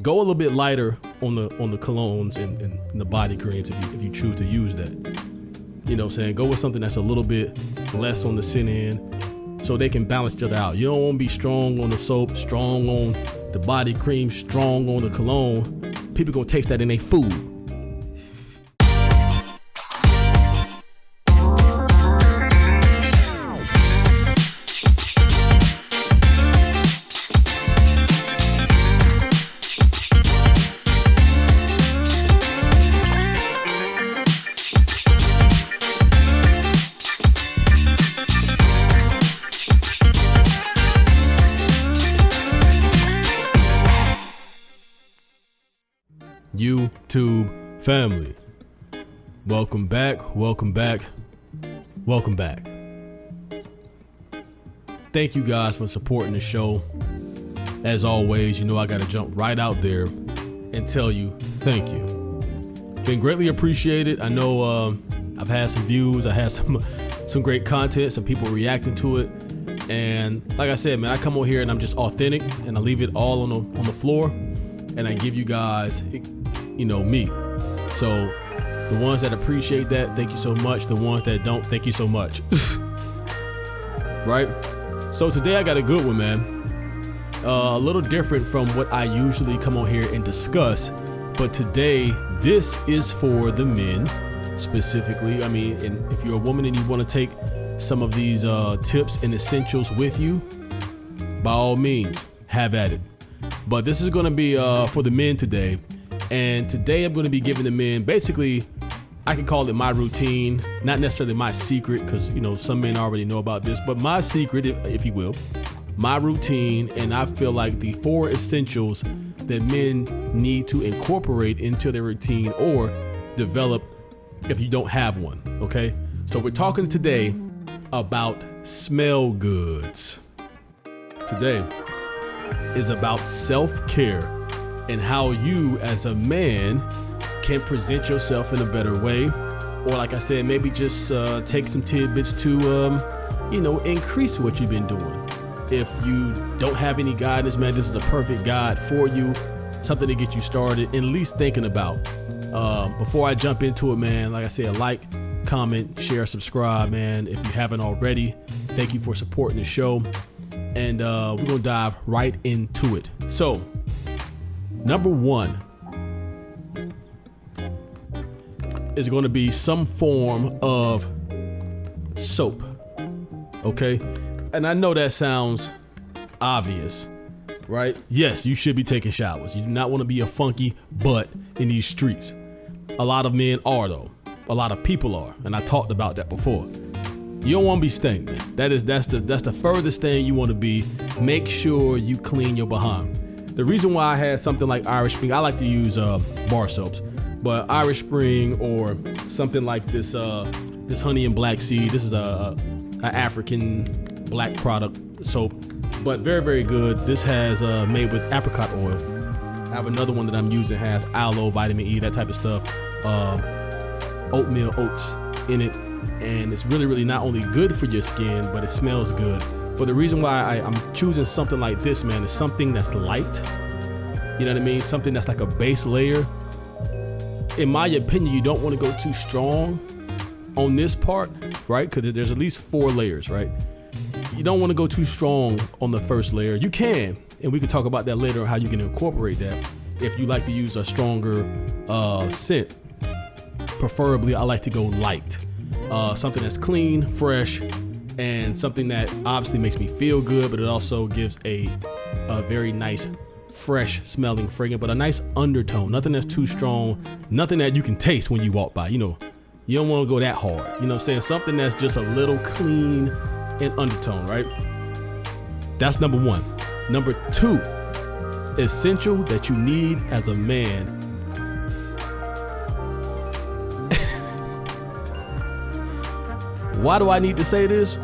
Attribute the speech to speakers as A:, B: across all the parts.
A: go a little bit lighter on the colognes and the body creams if you choose to use that. You know what I'm saying? Go with something that's a little bit less on the scent end so they can balance each other out. You don't want to be strong on the soap, strong on the body cream, strong on the cologne. People gonna taste that in their food. YouTube family, welcome back. Thank you guys for supporting the show. As always, you know I gotta jump right out there and tell you thank you. Been greatly appreciated. I know I've had some views, I had some great content, some people reacting to it, and like I said, man, I come on here and I'm just authentic and I leave it all on the floor and I give you guys, you know, me. So the ones that appreciate that, thank you so much. The ones that don't, thank you so much. Right? So today I got a good one, man. A little different from what I usually come on here and discuss, but today this is for the men specifically. I mean, and if you're a woman and you want to take some of these tips and essentials with you, by all means, have at it. But this is going to be for the men today. And today I'm going to be giving the men, basically, I can call it my routine, not necessarily my secret, because, you know, some men already know about this, but my secret, if you will, my routine. And I feel like the 4 essentials that men need to incorporate into their routine or develop if you don't have one. Okay. So we're talking today about smell goods. Today is about self-care and how you as a man can present yourself in a better way, or like I said, maybe just take some tidbits to you know, increase what you've been doing. If you don't have any guidance, man, this is a perfect guide for you, something to get you started and at least thinking about. Before I jump into it, man, like I said, like, comment, share, subscribe, man, if you haven't already. Thank you for supporting the show, and we're gonna dive right into it. So number 1 is going to be some form of soap. Okay. And I know that sounds obvious, right? Yes, you should be taking showers. You do not want to be a funky butt in these streets. A lot of men are, though. A lot of people are. And I talked about that before. You don't want to be stank, man. That's the furthest thing you want to be. Make sure you clean your behind. The reason why I had something like Irish Spring, I like to use bar soaps, but Irish Spring or something like this this honey and black seed. This is a African black product soap, but very, very good. This has made with apricot oil. I have another one that I'm using, has aloe, vitamin E, that type of stuff, oatmeal oats in it, and it's really, really not only good for your skin, but it smells good. But the reason why I'm choosing something like this, man, is something that's light. You know what I mean? Something that's like a base layer. In my opinion, you don't want to go too strong on this part, right? Because there's at least 4 layers, right? You don't want to go too strong on the first layer. You can, and we can talk about that later on how you can incorporate that if you like to use a stronger scent. Preferably, I like to go light. Something that's clean, fresh, and something that obviously makes me feel good, but it also gives a very nice, fresh smelling fragrance, but a nice undertone. Nothing that's too strong, nothing that you can taste when you walk by. You know, you don't want to go that hard. You know what I'm saying? Something that's just a little clean and undertone, right? That's number 1. Number 2, essential that you need as a man. Why do I need to say this?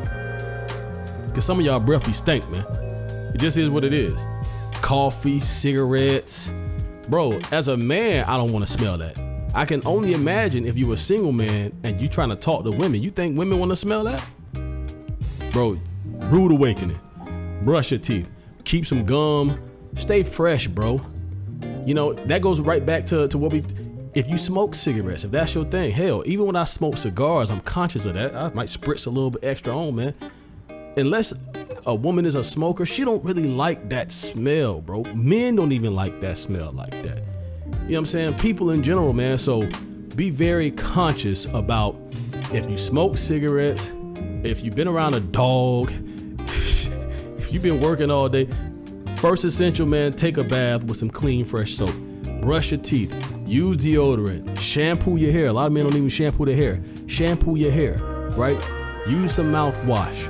A: Because some of y'all breath be stink, man. It just is what it is. Coffee, cigarettes. Bro, as a man, I don't want to smell that. I can only imagine if you're a single man and you trying to talk to women. You think women want to smell that? Bro, rude awakening. Brush your teeth. Keep some gum. Stay fresh, bro. You know, that goes right back to what if you smoke cigarettes, if that's your thing, hell, even when I smoke cigars, I'm conscious of that. I might spritz a little bit extra on, man. Unless a woman is a smoker, she don't really like that smell, bro. Men don't even like that smell like that. You know what I'm saying? People in general, man. So be very conscious about if you smoke cigarettes, if you've been around a dog, if you've been working all day. First essential, man, take a bath with some clean, fresh soap. Brush your teeth. Use deodorant. Shampoo your hair. A lot of men don't even shampoo their hair. Shampoo your hair, right? Use some mouthwash.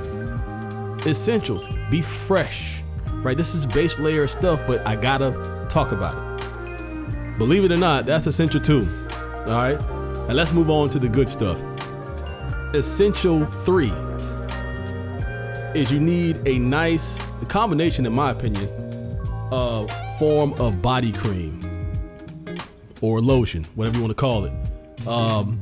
A: Essentials. Be fresh, right? This is base layer stuff, but I gotta talk about it. Believe it or not, that's essential too. All right? And let's move on to the good stuff. Essential 3 is you need a nice combination, in my opinion, form of body cream or lotion, whatever you want to call it.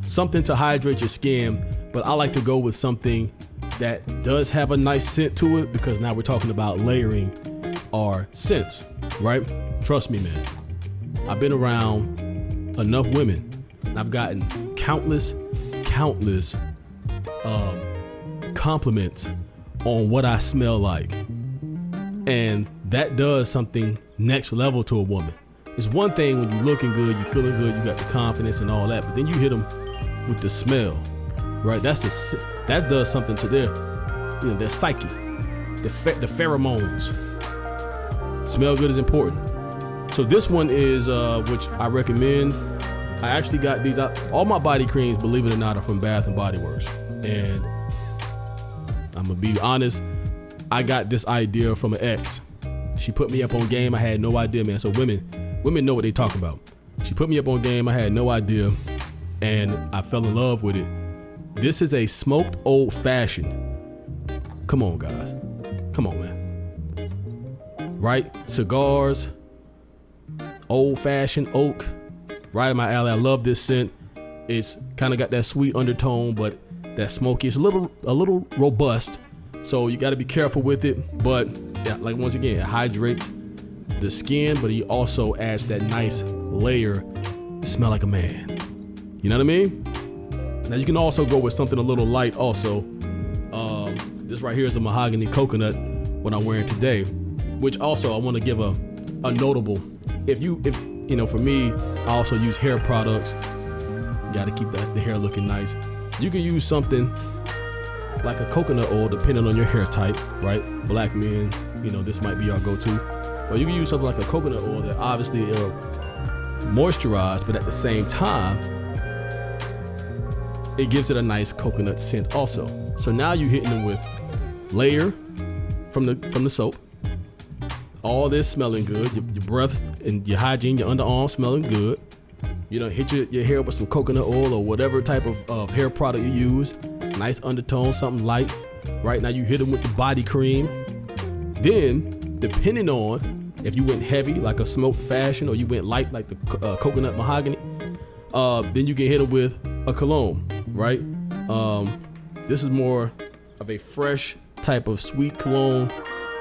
A: Something to hydrate your skin, but I like to go with something that does have a nice scent to it, because now we're talking about layering our scents, right? Trust me, man. I've been around enough women, and I've gotten countless compliments on what I smell like. And that does something next level to a woman. It's one thing when you're looking good, you're feeling good, you got the confidence and all that, but then you hit them with the smell, right? That does something to their psyche, the pheromones. Smell good is important. So this one is, which I recommend. I actually got these out. All my body creams, believe it or not, are from Bath and Body Works. And I'm gonna be honest, I got this idea from an ex. She put me up on game. I had no idea, man. So women know what they talk about. She put me up on game. I had no idea, and I fell in love with it. This is a smoked old fashioned. Come on, guys. Come on, man. Right? Cigars, old fashioned oak, right in my alley. I love this scent. It's kind of got that sweet undertone, but that smoky. It's a little robust, so you got to be careful with it. But yeah, like once again, it hydrates the skin, but he also adds that nice layer. Smell like a man. You know what I mean? Now you can also go with something a little light. Also, this right here is a mahogany coconut. What I'm wearing today, which also I want to give a notable. If you know, for me, I also use hair products. Got to keep the hair looking nice. You can use something like a coconut oil, depending on your hair type, right? Black men, you know, this might be our go-to. Or you can use something like a coconut oil that obviously it'll moisturize, but at the same time, it gives it a nice coconut scent also. So now you're hitting them with layer from the soap. All this smelling good. Your breath and your hygiene, your underarm smelling good. You know, hit your hair with some coconut oil or whatever type of hair product you use. Nice undertone, something light. Right now you hit them with the body cream. Then, depending on if you went heavy like a smoked fashion or you went light like the coconut mahogany, then you can hit them with a cologne, right? This is more of a fresh type of sweet cologne,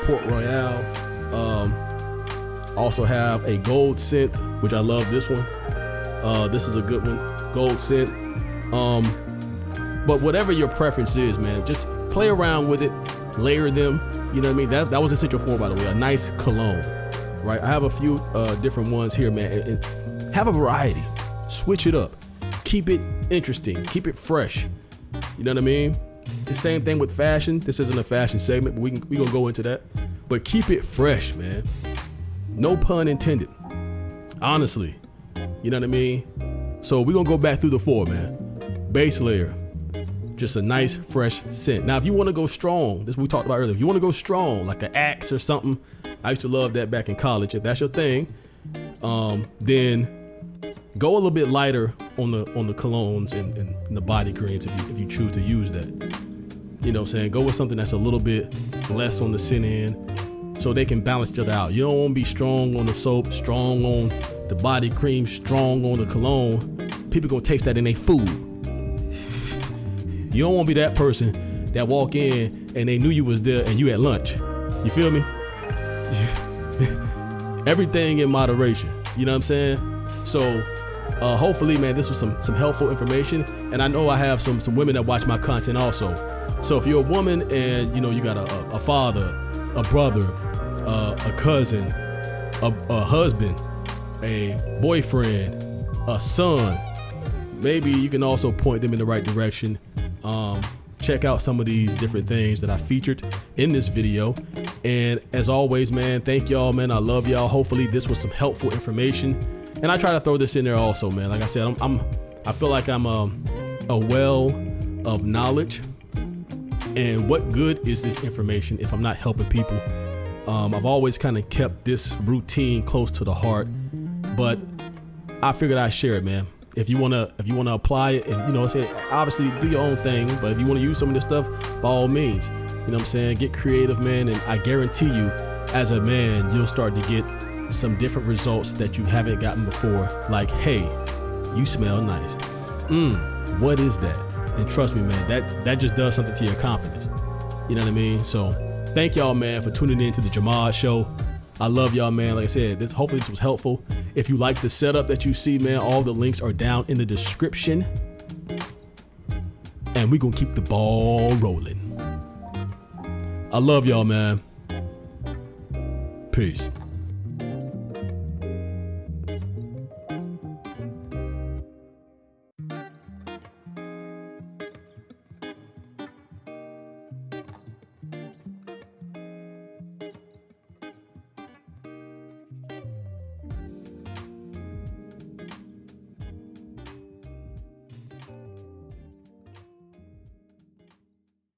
A: Port Royale. Also have a gold scent, which I love this one. This is a good one, gold scent. But whatever your preference is, man, just play around with it, layer them. You know what I mean? That was essential 4, by the way, a nice cologne, right? I have a few different ones here, man. And have a variety, switch it up, keep it interesting, keep it fresh. You know what I mean? The same thing with fashion. This isn't a fashion segment, but we gonna go into that. But keep it fresh, man. No pun intended. Honestly, you know what I mean? So we're gonna go back through the 4, man. Base layer, just a nice fresh scent. Now, if you want to go strong, this is what we talked about earlier. If you want to go strong, like an Axe or something, I used to love that back in college. If that's your thing, then go a little bit lighter on the colognes and the body creams if you choose to use that. You know what I'm saying? Go with something that's a little bit less on the scent end, so they can balance each other out. You don't want to be strong on the soap, strong on the body cream, strong on the cologne. People gonna taste that in their food. You don't want to be that person that walk in and they knew you was there and you at lunch. You feel me? Everything in moderation. You know what I'm saying? So hopefully, man, this was some helpful information. And I know I have some women that watch my content also. So if you're a woman and you got a father, a brother, a cousin, a husband, a boyfriend, a son, maybe you can also point them in the right direction. Check out some of these different things that I featured in this video. And as always, man, thank y'all, man. I love y'all. Hopefully this was some helpful information. And I try to throw this in there also, man. Like I said, I feel like I'm a well of knowledge. And what good is this information if I'm not helping people? I've always kind of kept this routine close to the heart, but I figured I'd share it, man. If you wanna apply it and say obviously do your own thing, but if you wanna use some of this stuff, by all means, you know what I'm saying, get creative, man. And I guarantee you, as a man, you'll start to get some different results that you haven't gotten before. Like, hey, you smell nice. What is that? And trust me, man, that just does something to your confidence. You know what I mean? So thank y'all, man, for tuning in to the Jahmad Show. I love y'all, man. Like I said, hopefully this was helpful. If you like the setup that you see, man, all the links are down in the description. And we're going to keep the ball rolling. I love y'all, man. Peace.